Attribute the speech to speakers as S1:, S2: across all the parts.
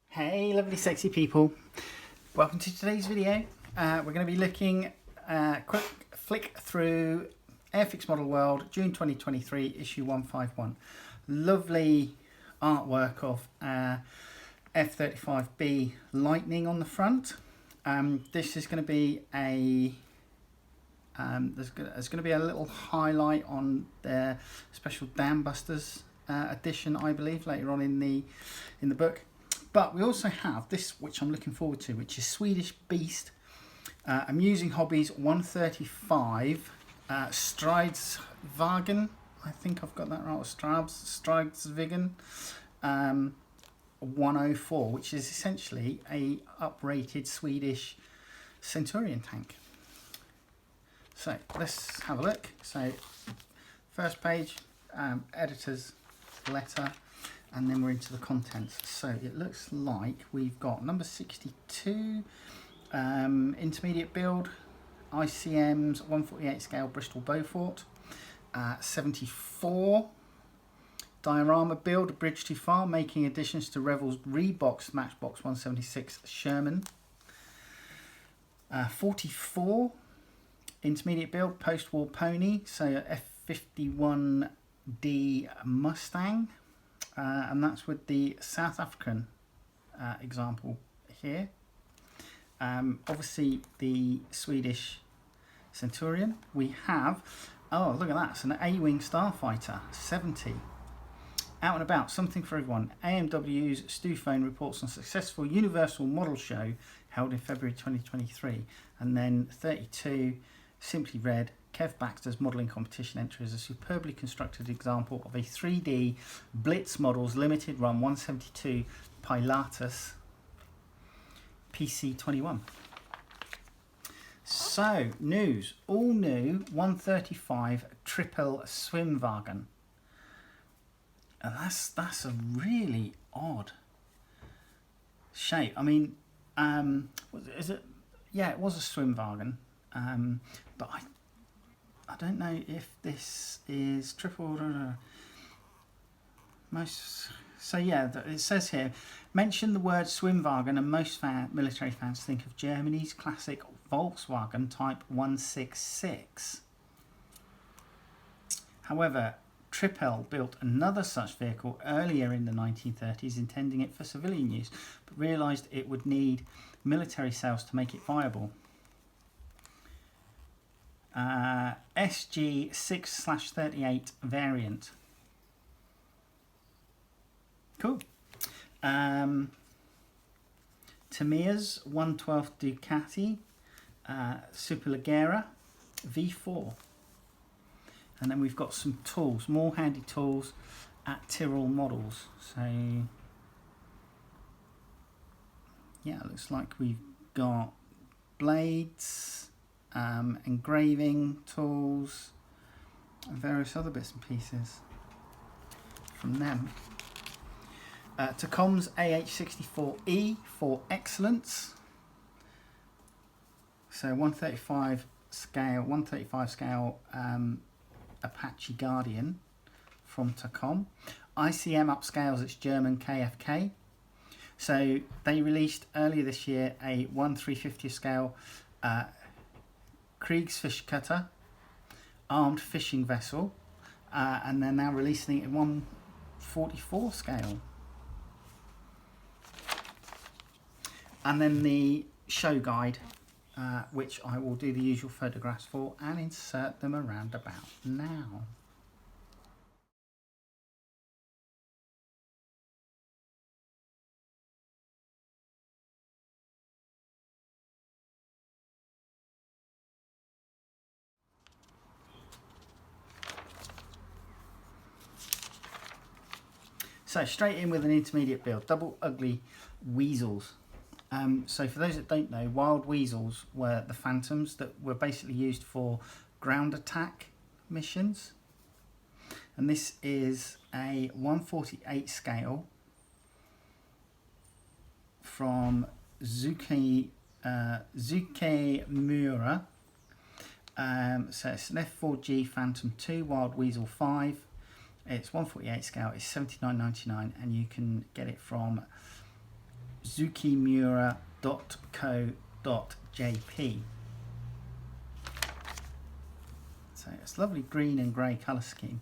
S1: Hey lovely sexy people, welcome to today's video. We're going to be looking quick flick through Airfix Model World June 2023 issue 151. Lovely artwork of F-35B Lightning on the front. This is going to be a there's going to be a little highlight on their special Dam Busters edition, I believe, later on in the book. But we also have this, which I'm looking forward to, which is Swedish Beast Amusing Hobbies 135 Stridsvagen. I think I've got that right. Stridsvagen 104, which is essentially a uprated Swedish Centurion tank. So let's have a look. So first page, editor's letter. And then we're into the contents. So it looks like we've got number 62, intermediate build, ICM's 148 scale Bristol Beaufort, 74, diorama build, a bridge too far, making additions to Revell's reboxed Matchbox 176 Sherman, 44, intermediate build, post-war pony, so F51D Mustang. And that's with the South African example here. Obviously the Swedish Centurion. We have, oh look at that, it's an A-Wing Starfighter, 70. Out and about, something for everyone. AMW's Stu Phone reports on successful Universal Model Show held in February 2023. And then 32, simply read, Kev Baxter's modelling competition entry is a superbly constructed example of a 3D Blitz Models limited run 172 Pilatus PC21. So, news, all new 135 triple Swimwagen. And that's a really odd shape. I mean, is it? Yeah, it was a Swimwagen, but I don't know if this is triple. Most. So yeah, it says here, mention the word Swimwagen and most military fans think of Germany's classic Volkswagen Type 166. However, Trippel built another such vehicle earlier in the 1930s, intending it for civilian use, but realised it would need military sales to make it viable. SG 6/38 variant. Cool. Tamiya's 112 Ducati Superleggera V4. And then we've got some tools, more handy tools at Tyrrell Models. So yeah, it looks like we've got blades, engraving tools, and various other bits and pieces from them. Tacom's AH64E for excellence. So 135 scale Apache Guardian from Tacom. ICM upscales its German KFK. So they released earlier this year a 1/350 scale Kriegsfischkutter armed fishing vessel, and they're now releasing it in 1/44 scale. And then the show guide, which I will do the usual photographs for and insert them around about now. So straight in with an intermediate build, double ugly weasels. So for those that don't know, wild weasels were the phantoms that were basically used for ground attack missions. And this is a 148 scale from Zuke Mura. So it's an F4G Phantom 2 Wild Weasel 5. It's 148 scale, it's $79.99, and you can get it from zukimura.co.jp. So it's lovely green and grey colour scheme.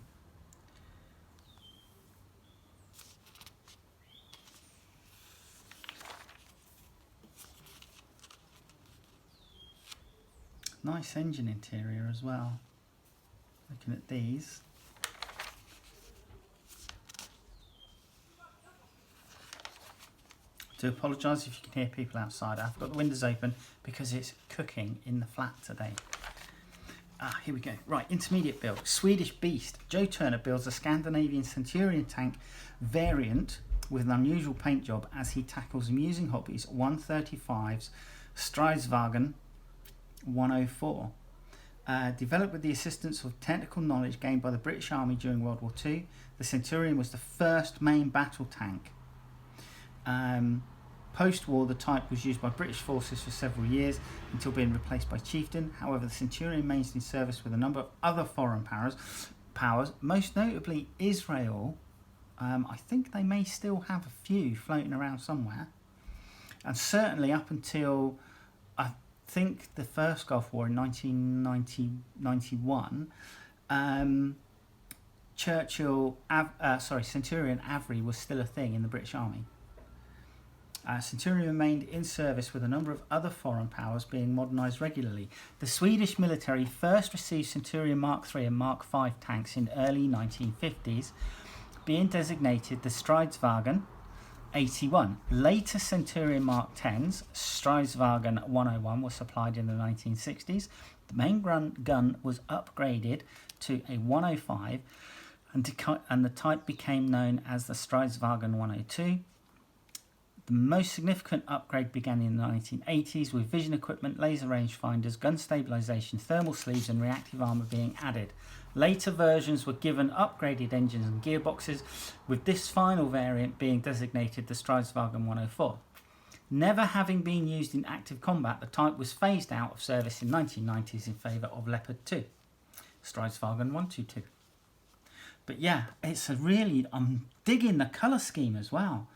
S1: Nice engine interior as well. Looking at these. I do apologise if you can hear people outside. I've got the windows open because it's cooking in the flat today. Here we go. Right, intermediate build. Swedish Beast. Joe Turner builds a Scandinavian Centurion tank variant with an unusual paint job as he tackles amusing hobbies. 135's Stridsvagen 104. Developed with the assistance of technical knowledge gained by the British Army during World War II, the Centurion was the first main battle tank. Post-war, the type was used by British forces for several years until being replaced by Chieftain. However, the Centurion remains in service with a number of other foreign powers, most notably Israel. I think they may still have a few floating around somewhere. And certainly up until, I think, the first Gulf War in 1991, Centurion Avery was still a thing in the British Army. Centurion remained in service with a number of other foreign powers being modernised regularly. The Swedish military first received Centurion Mark III and Mark V tanks in early 1950s, being designated the Stridsvagen 81. Later Centurion Mark X, Stridsvagen 101, were supplied in the 1960s. The main gun was upgraded to a 105 and the type became known as the Stridsvagen 102. The most significant upgrade began in the 1980s with vision equipment, laser rangefinders, gun stabilisation, thermal sleeves and reactive armour being added. Later versions were given upgraded engines and gearboxes, with this final variant being designated the Stridsvagen 104. Never having been used in active combat, the type was phased out of service in 1990s in favour of Leopard 2, Stridsvagen 122. But yeah, it's a really, I'm digging the colour scheme as well.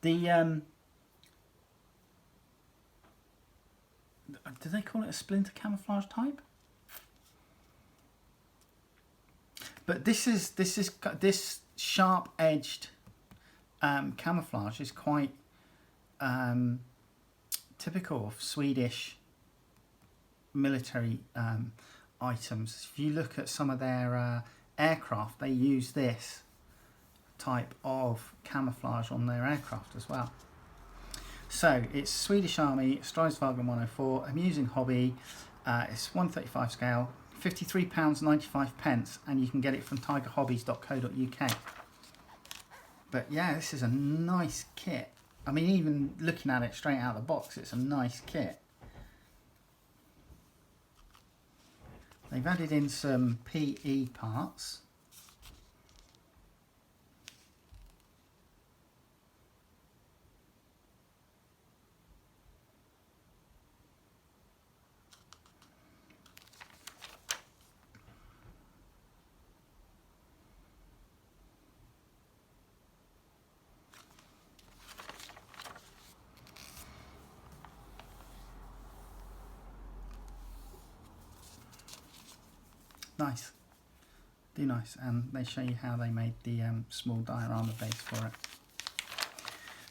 S1: The do they call it a splinter camouflage type? But this sharp edged camouflage is quite typical of Swedish military items. If you look at some of their aircraft, they use this type of camouflage on their aircraft as well. So it's Swedish Army, Stridsvagen 104, amusing hobby. It's 135 scale, £53.95, and you can get it from tigerhobbies.co.uk. But yeah, this is a nice kit. I mean, even looking at it straight out of the box, it's a nice kit. They've added in some PE parts. Nice, do nice, and they show you how they made the small diorama base for it.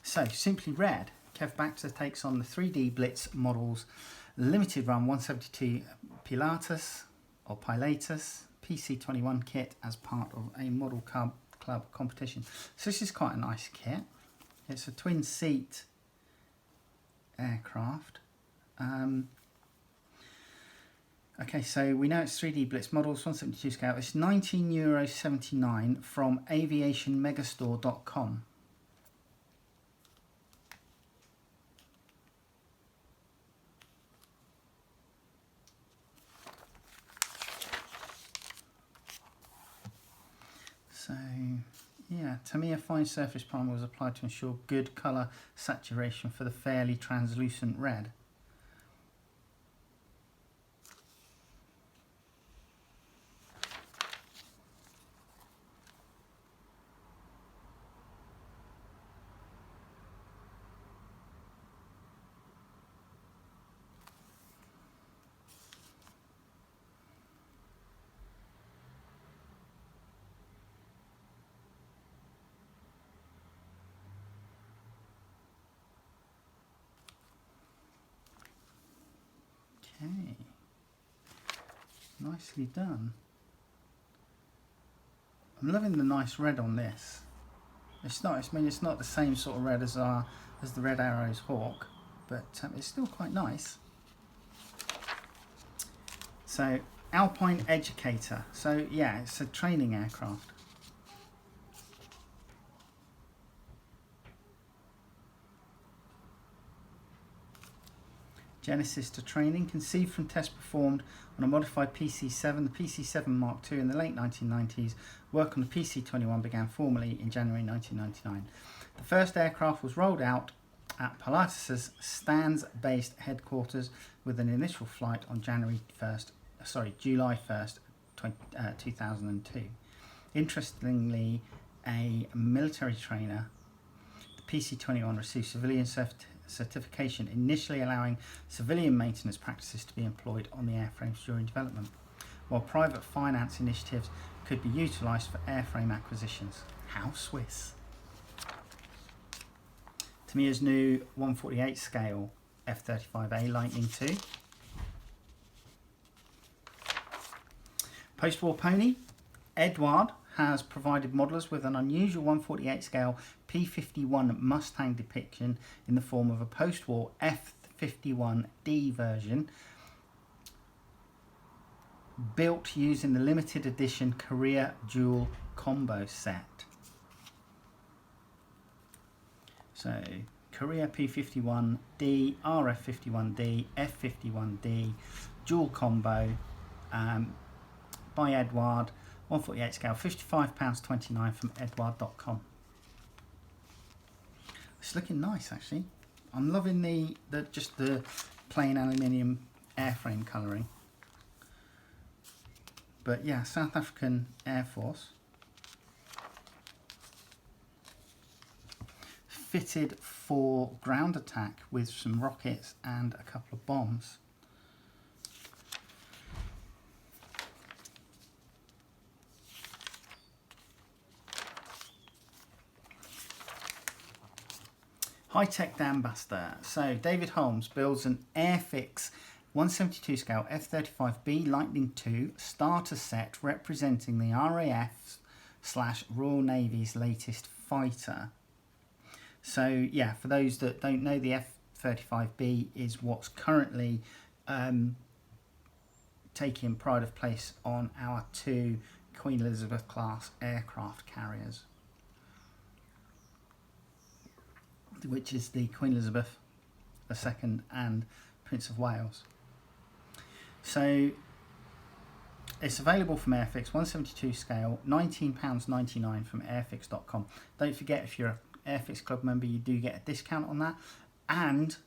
S1: So, Simply Red, Kev Baxter takes on the 3D Blitz Models limited run 172 Pilatus or Pilatus PC21 kit as part of a model club competition. So this is quite a nice kit. It's a twin seat aircraft. Okay, so we know it's 3D Blitz Models, 172 scale. It's €19.79 from aviationmegastore.com. So, yeah, Tamiya fine surface primer was applied to ensure good colour saturation for the fairly translucent red. Okay. Nicely done. I'm loving the nice red on this. It's not. I mean, it's not the same sort of red as the Red Arrows Hawk, but it's still quite nice. So Alpine Educator. So yeah, it's a training aircraft. Genesis to training, conceived from tests performed on a modified PC-7, the PC-7 Mark II in the late 1990s. Work on the PC-21 began formally in January 1999. The first aircraft was rolled out at Pilatus' Stans-based headquarters with an initial flight on July 1st, 2002. Interestingly, a military trainer, the PC-21 received civilian certification, initially allowing civilian maintenance practices to be employed on the airframes during development, while private finance initiatives could be utilised for airframe acquisitions. How Swiss. Tamiya's new 148 scale F-35A Lightning II. Post-war pony, Edward has provided modelers with an unusual 148 scale P-51 Mustang depiction in the form of a post-war F-51D version built using the limited edition Korea Dual Combo set. So Korea P-51D, RF-51D, F-51D, dual combo by Edward. 148 scale, £55.29 from edward.com. It's looking nice actually. I'm loving the plain aluminium airframe colouring. But yeah, South African Air Force. Fitted for ground attack with some rockets and a couple of bombs. High-tech Dambuster. So David Holmes builds an Airfix 172 scale F-35B Lightning II starter set representing the RAF/Royal Navy's latest fighter. So yeah, for those that don't know, the F-35B is what's currently taking pride of place on our two Queen Elizabeth class aircraft carriers, which is the Queen Elizabeth II and Prince of Wales. So it's available from Airfix, 172 scale, £19.99 from airfix.com. Don't forget, if you're an Airfix Club member, you do get a discount on that. And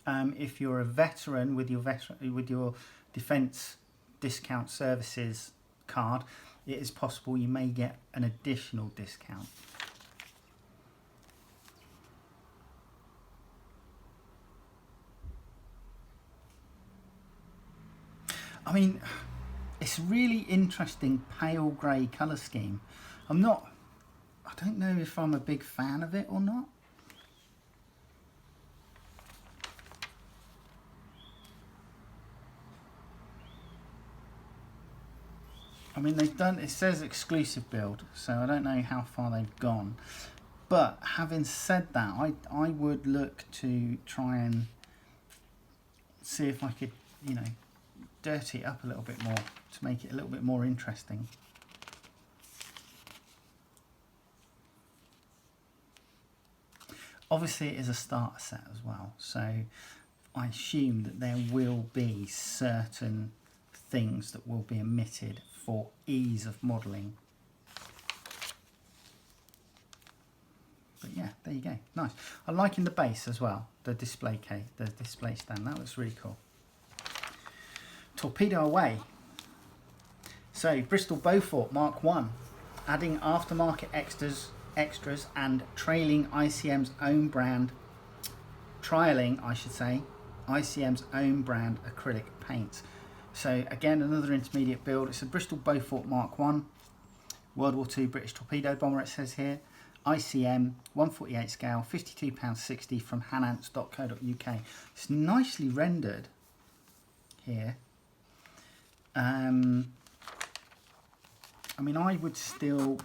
S1: if you're a veteran with your Defence Discount Services card, it is possible you may get an additional discount. I mean, it's a really interesting pale grey colour scheme. I don't know if I'm a big fan of it or not. I mean, it says exclusive build, so I don't know how far they've gone. But having said that, I would look to try and see if I could, dirty it up a little bit more to make it a little bit more interesting. Obviously it is a starter set as well, so I assume that there will be certain things that will be omitted for ease of modelling. But yeah, there you go, nice. I'm liking the base as well, the display stand, that looks really cool. Torpedo away. So Bristol Beaufort Mark 1, adding aftermarket extras and trialling ICM's own brand acrylic paints. So again, another intermediate build. It's a Bristol Beaufort Mark 1, World War II British torpedo bomber, it says here. ICM 148 scale, £52.60 from hanants.co.uk. It's nicely rendered. here. I mean, I would still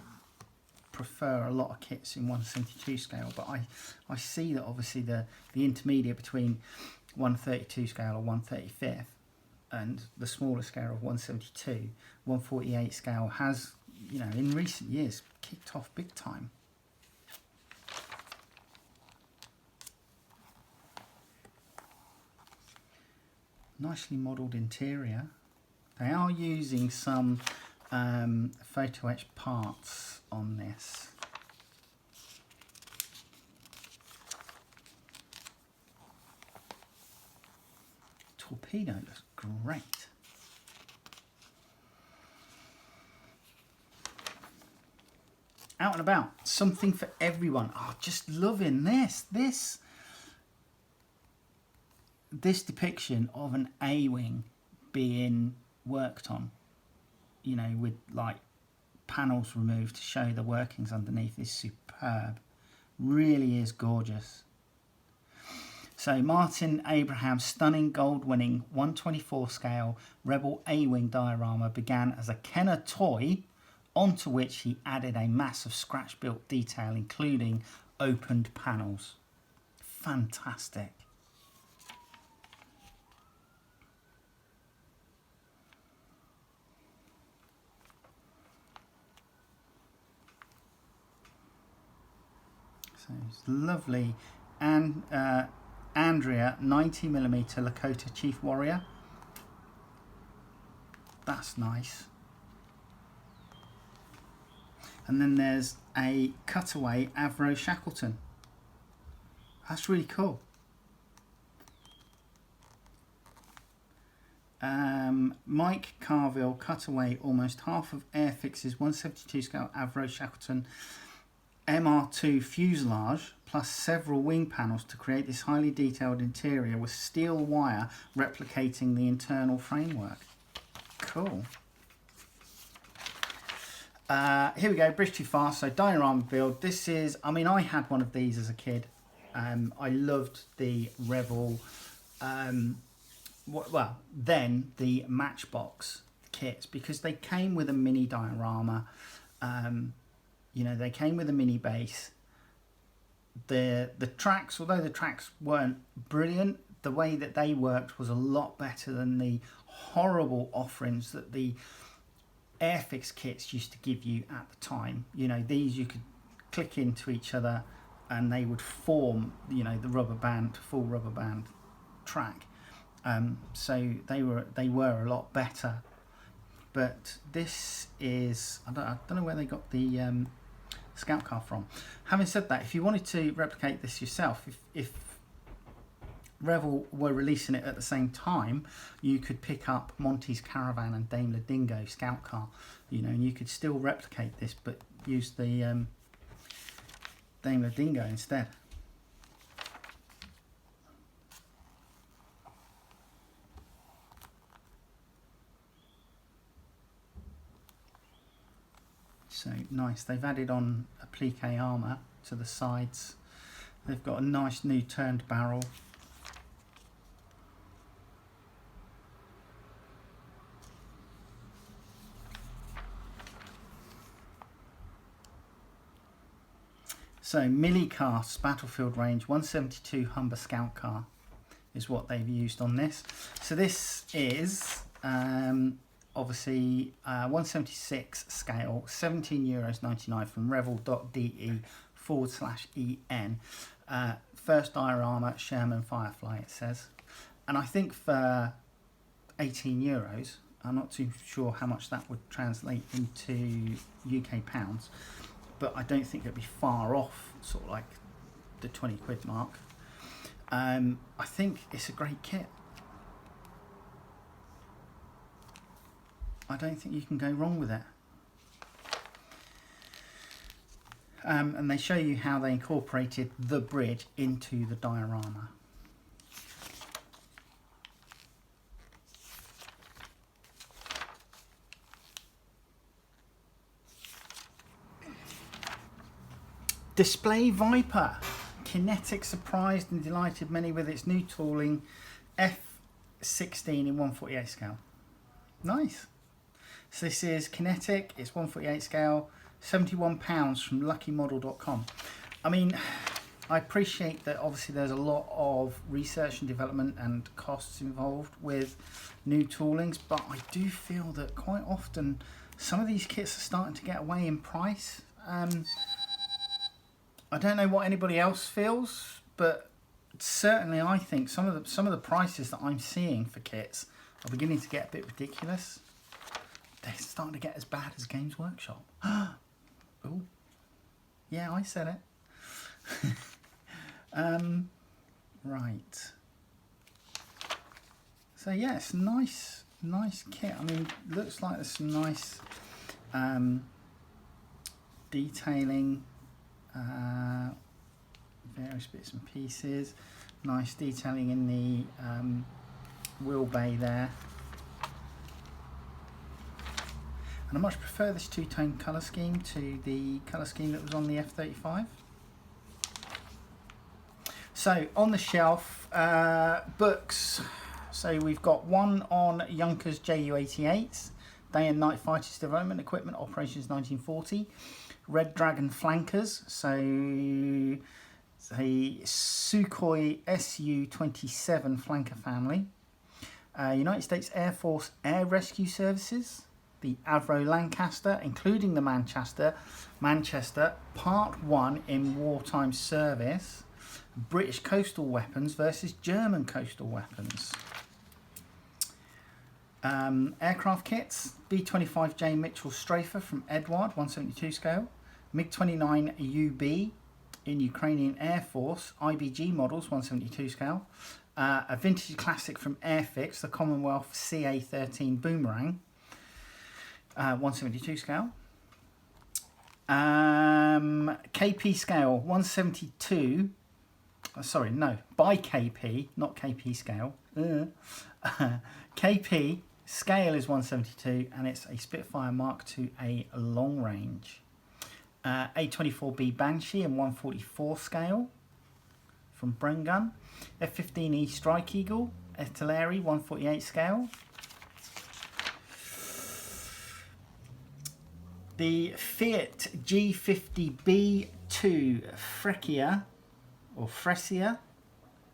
S1: prefer a lot of kits in 172 scale, but I see that obviously the intermediate between 132 scale or 135th and the smaller scale of 172, 148 scale has, you know, in recent years kicked off big time. Nicely modelled interior. They are using some photo etched parts on this. Torpedo looks great. Out and about, something for everyone. Oh, just loving this. This depiction of an A-wing being worked on, you know, with like panels removed to show the workings underneath, is superb. Really is gorgeous. So Martin Abraham's stunning gold-winning 124 scale Rebel A-wing diorama began as a Kenner toy, onto which he added a massive scratch-built detail, including opened panels. Fantastic. So it's lovely. And Andrea 90mm Lakota Chief Warrior. That's nice. And then there's a cutaway Avro Shackleton. That's really cool. Mike Carville cutaway almost half of Airfix's 172 scale Avro Shackleton MR2 fuselage plus several wing panels to create this highly detailed interior with steel wire replicating the internal framework. Cool. Here we go, Bridge Too Fast. So diorama build. This is, I mean, I had one of these as a kid. I loved the Rebel, well, then the Matchbox kits, because they came with a mini diorama. You know, they came with a mini base. The tracks, although the tracks weren't brilliant, the way that they worked was a lot better than the horrible offerings that the Airfix kits used to give you at the time. You know, these you could click into each other and they would form, you know, the rubber band, full rubber band track. So they were a lot better. But this is, I don't know where they got the scout car from. Having said that, if you wanted to replicate this yourself, if Revell were releasing it at the same time, you could pick up Monty's Caravan and Daimler Dingo scout car, you know, and you could still replicate this, but use the Daimler Dingo instead. So nice. They've added on applique armour to the sides. They've got a nice new turned barrel. So Millicast's Battlefield Range 172 Humber Scout Car is what they've used on this. So this is obviously 176 scale, €17.99 from revel.de/en. First diorama Sherman Firefly, it says. And I think for €18, I'm not too sure how much that would translate into UK pounds, but I don't think it'd be far off, sort of like the 20 quid mark. I think it's a great kit. I don't think you can go wrong with it. And they show you how they incorporated the bridge into the diorama. Display Viper. Kinetic surprised and delighted many with its new tooling. 16 in 1/48 scale. Nice. So this is kinetic, it's 1/48 scale, £71 from luckymodel.com. I mean, I appreciate that obviously there's a lot of research and development and costs involved with new toolings, but I do feel that quite often some of these kits are starting to get away in price. I don't know what anybody else feels, but certainly I think some of the prices that I'm seeing for kits are beginning to get a bit ridiculous. They're starting to get as bad as Games Workshop. Oh, yeah, I said it. Right. So yeah, it's nice kit. I mean, looks like there's some nice detailing, various bits and pieces. Nice detailing in the wheel bay there. And I much prefer this two-tone colour scheme to the colour scheme that was on the F-35. So on the shelf, books. So we've got one on Junkers Ju-88s, Day and Night Fighters Development Equipment, Operations 1940. Red Dragon Flankers, so the Sukhoi Su-27 flanker family. United States Air Force Air Rescue Services. The Avro Lancaster, including the Manchester, Part 1 in wartime service. British coastal weapons versus German coastal weapons. Aircraft kits, B-25J Mitchell Strafer from Edward, 172 scale. MiG-29 UB in Ukrainian Air Force, IBG models, 172 scale. A vintage classic from Airfix, the Commonwealth CA-13 Boomerang, 172 scale. KP scale, 172. Sorry, no, by KP, not KP scale. KP scale is 172, and it's a Spitfire Mark II long range. A24B Banshee in 144 scale from Brengun. F-15E Strike Eagle, Artillery, 148 scale. The Fiat G50B2 Fresia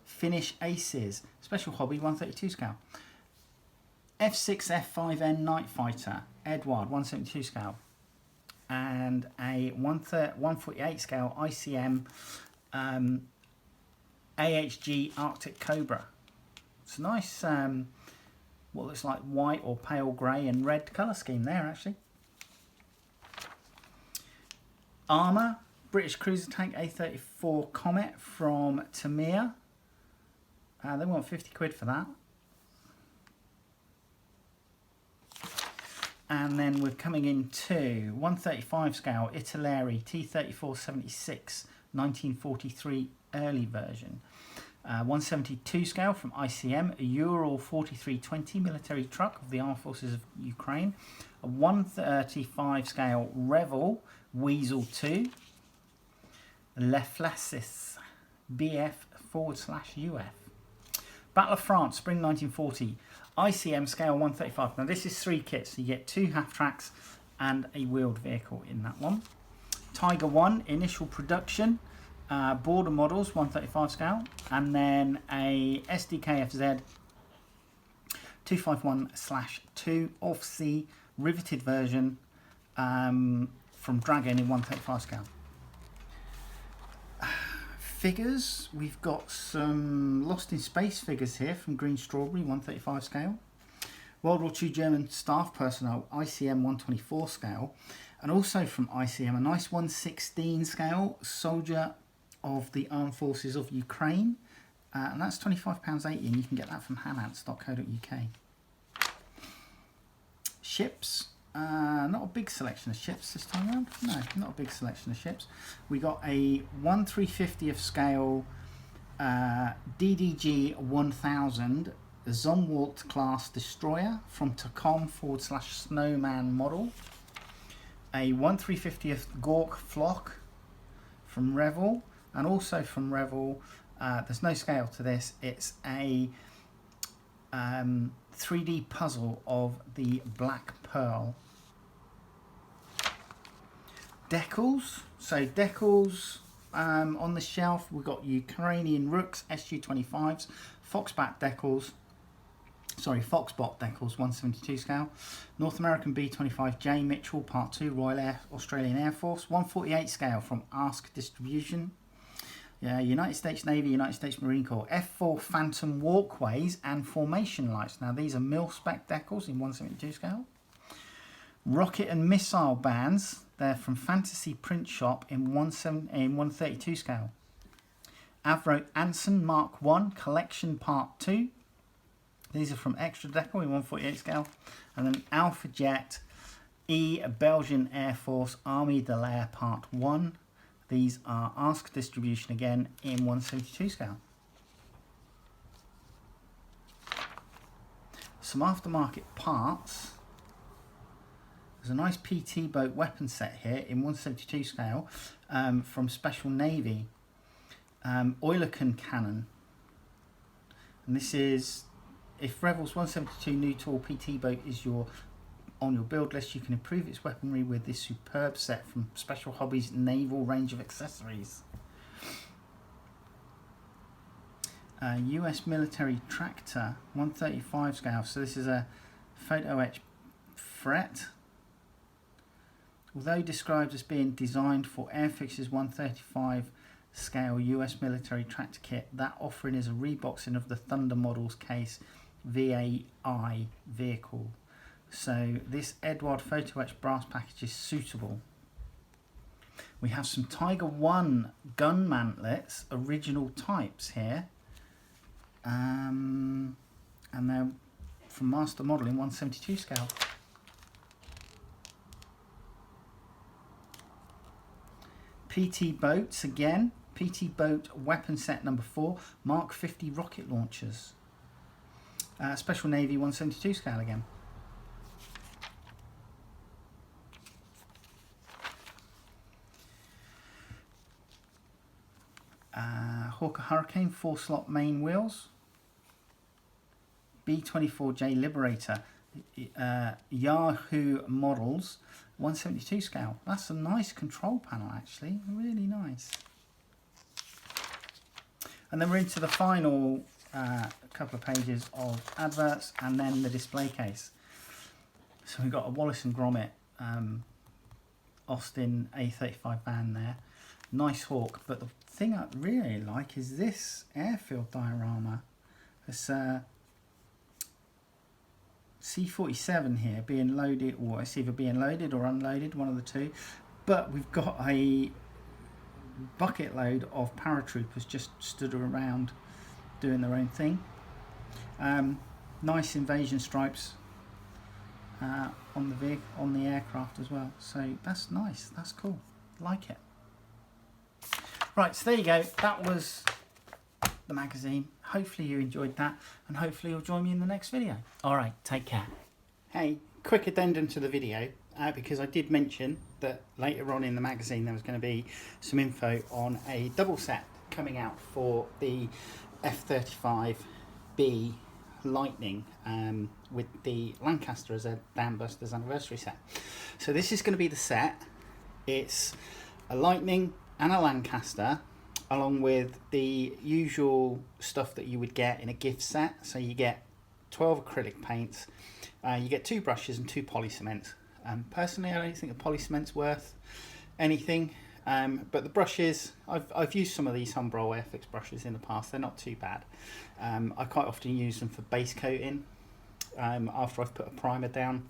S1: Finnish Aces, Special Hobby, 132 scale. F6F5N Night Fighter, Edward, 172 scale. And a 148 scale ICM AHG Arctic Cobra. It's a nice, what looks like white or pale grey and red colour scheme there, actually. Armour, British cruiser tank A34 Comet from Tamir. They want 50 quid for that. And then we're coming into 135 scale Italeri T3476 1943 early version. 172 scale from ICM, a Ural 4320 military truck of the Armed Forces of Ukraine. A 135 scale Revel Weasel 2. Leflasis BF/UF. Battle of France, Spring 1940. ICM scale 135. Now this is 3 kits, so you get 2 half tracks and a wheeled vehicle in that one. Tiger 1 initial production, border models 135 scale, and then a SDKFZ 251/2 off-sea riveted version from Dragon in 135 scale. Figures, we've got some Lost in Space figures here from Green Strawberry, 135 scale. World War II German staff personnel, ICM 124 scale. And also from ICM, a nice 116 scale soldier of the Armed Forces of Ukraine. And that's £25.80, and you can get that from hanants.co.uk. Ships. Not a big selection of ships this time around. No, not a big selection of ships. We got a 1/350th scale DDG 1000 Zumwalt class destroyer from Tacom/Snowman model. A 1/350th Gork flock from Revel, and also from Revel. There's no scale to this. It's a 3D puzzle of the Black Pearl. Decals. So decals on the shelf, we've got Ukrainian Rooks, SU-25s, Foxbat decals. Sorry, Foxbot decals, 172 scale. North American B-25J Mitchell Part 2, Royal Australian Air Force, 148 scale from Ask Distribution. Yeah, United States Navy, United States Marine Corps, F4 Phantom walkways and formation lights. Now these are mil-spec decals in 172 scale. Rocket and missile bands, they're from Fantasy Print Shop in 132 scale. Avro Anson Mark 1 Collection Part 2. These are from Extra Decal in 148 scale. And then Alpha Jet E Belgian Air Force Army de l'Air Part 1. These are Ask Distribution again in 172 scale. Some aftermarket parts. There's a nice PT boat weapon set here in 172 scale from Special Navy. Oilerkin cannon. And this is, if Revell's 172 new tall PT boat is on your build list, you can improve its weaponry with this superb set from Special Hobbies Naval range of accessories. US military tractor, 135 scale. So this is a photo etch fret. Although described as being designed for Airfix's 135 scale US military tractor kit, that offering is a reboxing of the Thunder Models case VAI vehicle. So this Edward photo etch brass package is suitable. We have some Tiger 1 gun mantlets, original types here. And they're from Master Model in 172 scale. PT boats again. PT boat weapon set number 4. Mark 50 rocket launchers. Special Navy 172 scale again. Hawker Hurricane 4-slot main wheels. B-24J Liberator. Yahoo models 172 scale. That's a nice control panel actually, really nice. And then we're into the final couple of pages of adverts and then the display case. So we've got a Wallace and Gromit Austin A35 van there. Nice Hawk, but the thing I really like is this airfield diorama. This C-47 here being loaded, or it's either being loaded or unloaded, one of the two. But we've got a bucket load of paratroopers just stood around doing their own thing. Nice invasion stripes on the aircraft as well. So that's nice. That's cool. Like it. Right, so there you go. That was the magazine. Hopefully you enjoyed that, and hopefully you'll join me in the next video. All right, take care. Hey, quick addendum to the video, because I did mention that later on in the magazine there was going to be some info on a double set coming out for the F-35B Lightning with the Lancaster as a Dam Busters anniversary set. So this is going to be the set. It's a Lightning and a Lancaster, along with the usual stuff that you would get in a gift set. So you get 12 acrylic paints, you get 2 brushes and 2 poly cements. Personally, I don't think a poly cement's worth anything, but the brushes, I've used some of these Humbrol Airfix brushes in the past. They're not too bad. I quite often use them for base coating after I've put a primer down,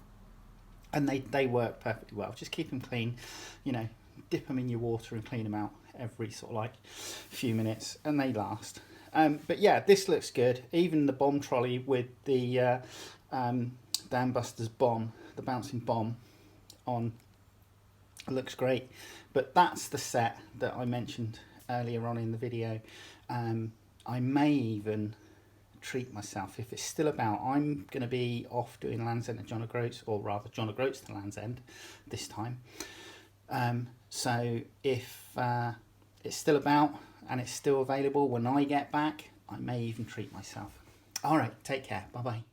S1: and they work perfectly well. Just keep them clean, you know, dip them in your water and clean them out every sort of like few minutes, and they last. But yeah, this looks good. Even the bomb trolley with the Dam Busters bomb, the bouncing bomb on, looks great. But that's the set that I mentioned earlier on in the video. I may even treat myself if it's still about. I'm going to be off doing Land's End at John O'Groats, or rather John O'Groats to Land's End this time. So if it's still about and it's still available when I get back, I may even treat myself. All right, take care. Bye-bye.